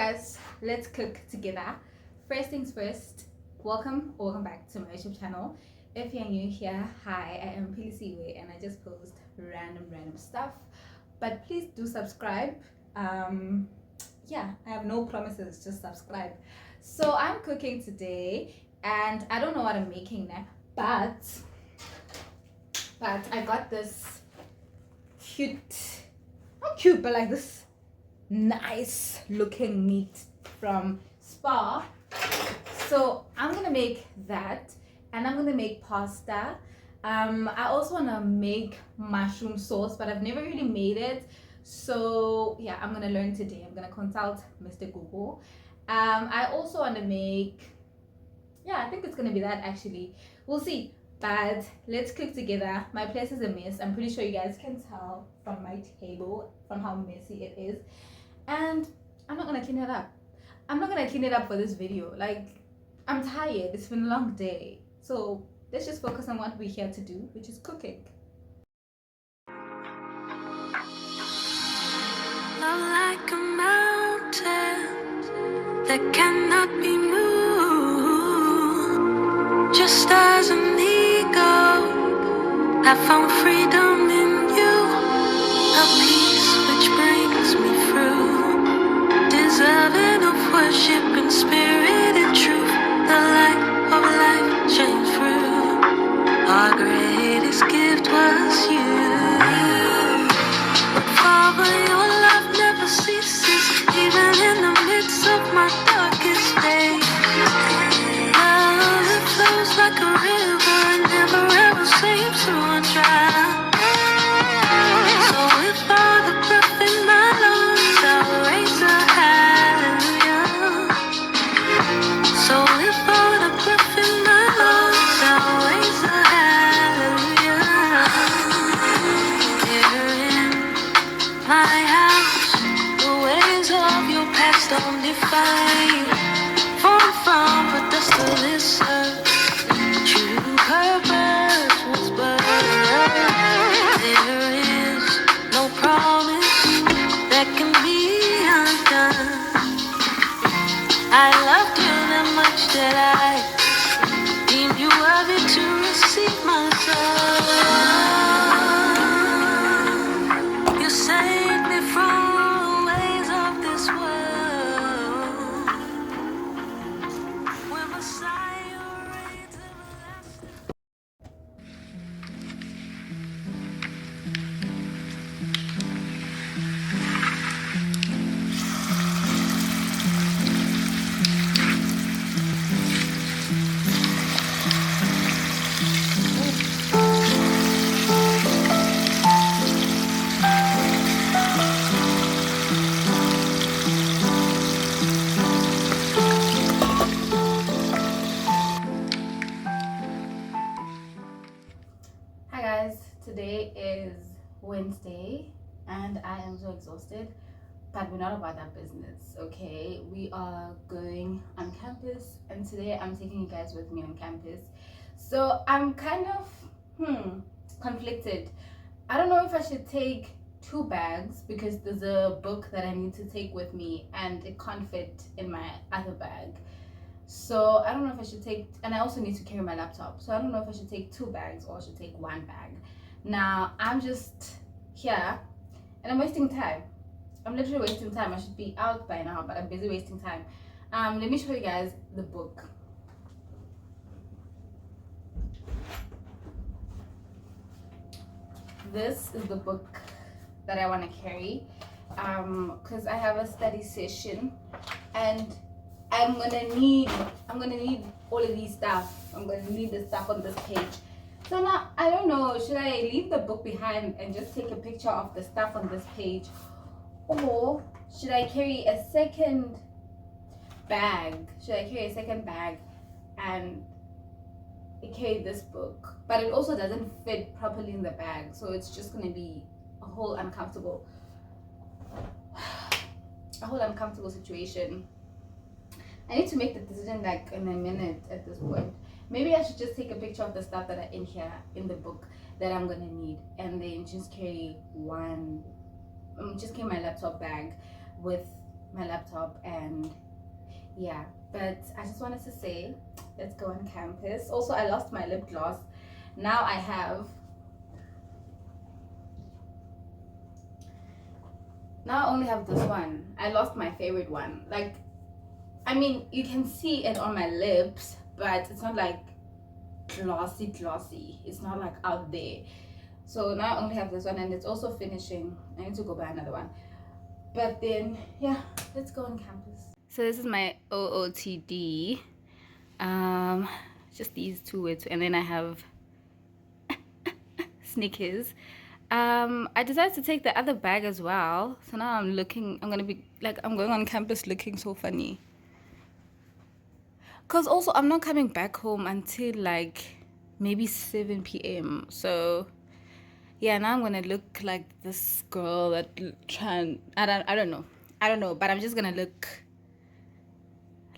guys, let's cook together. First things first, welcome back to my YouTube channel. If you're new here, hi, I am Pilisiwe and I just post random stuff, but please do subscribe. Yeah, I have no promises, just subscribe. So I'm cooking today and I don't know what I'm making now, but I got this not cute, but like this nice looking meat from Spa. So I'm gonna make that and I'm gonna make pasta. I also wanna make mushroom sauce, but I've never really made it. So yeah, I'm gonna learn today. I'm gonna consult Mr. Google. I also wanna make, yeah, I think it's gonna be that actually. We'll see. But let's cook together. My place is a mess. I'm pretty sure you guys can tell from my table, from how messy it is. And I'm not gonna clean it up. I'm not gonna clean it up for this video. Like, I'm tired. It's been a long day. So let's just focus on what we're here to do, which is cooking. Love like a mountain that cannot be moved. Just as an eagle, I found freedom in you, a peace which brings me through, deserving of worship in spirit and truth. The light of life shines through. Our greatest gift was you. But Father, your love never ceases, even in the midst of my darkest days. Love, it flows like a river and never ever seems to run dry. So if all the breath in my lungs, I'll raise a hallelujah. So if all the breath in my lungs, I'll raise a hallelujah. Here in my house, the ways of your past don't define you. From the dust of this earth, true purpose was birthed. There is no promise that can be undone. I loved you that much that I deemed you worthy to receive my son. You saved me from the ways of this world. When Messiah reigns everlasting. Hi guys, today is Wednesday and I am so exhausted, but we're not about that business, okay? We are going on campus and today I'm taking you guys with me on campus. So I'm kind of conflicted. I don't know if I should take 2 bags because there's a book that I need to take with me and it can't fit in my other bag. So I don't know if I should take, and I also need to carry my laptop. So I don't know if I should take 2 bags or I should take 1 bag. Now I'm just here and I'm wasting time. I'm literally wasting time. I should be out by now, but I'm busy wasting time. Let me show you guys the book. This is the book that I want to carry because I have a study session and I'm gonna need all of these stuff. I'm gonna need the stuff on this page. So now I don't know, should I leave the book behind and just take a picture of the stuff on this page, or should I carry a second bag? Should I carry a second bag and carry this book? But it also doesn't fit properly in the bag, so it's just gonna be a whole uncomfortable situation. I need to make the decision like in a minute at this point. Maybe I should just take a picture of the stuff that are in here in the book that I'm gonna need, and then just carry my laptop bag with my laptop, and yeah. But I just wanted to say, let's go on campus. Also, I lost my lip gloss. Now I only have this one. I lost my favorite one. Like, I mean, you can see it on my lips, but it's not like glossy. It's not like out there. So now I only have this one, and it's also finishing. I need to go buy another one. But then, yeah, let's go on campus. So this is my OOTD. Just these two words, and then I have Snickers. I decided to take the other bag as well. So now I'm gonna be like, I'm going on campus looking so funny. Cause also I'm not coming back home until like maybe 7 p.m. So yeah, now I'm gonna look like this girl that I don't know, but I'm just gonna look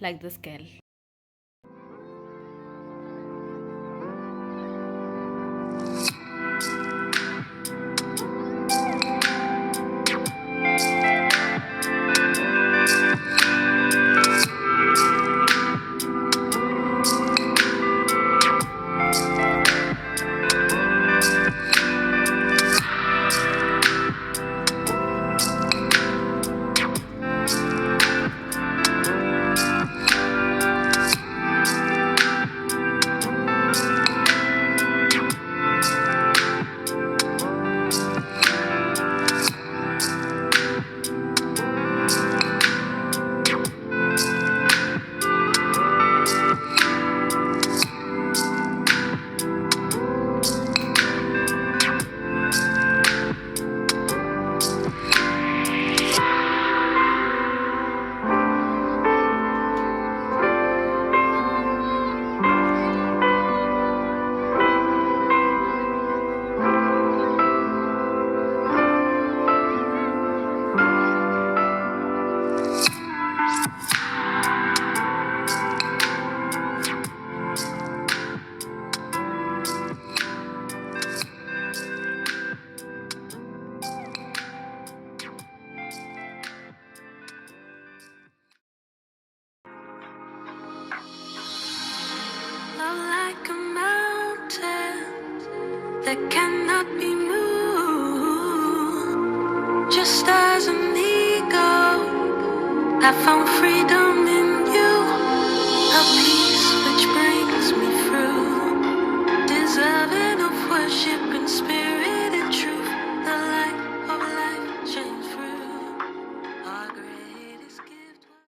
like this girl. Love like a mountain that cannot be moved. Just as an eagle, I found freedom in you, a peace which brings me through, deserving of worship and spirit.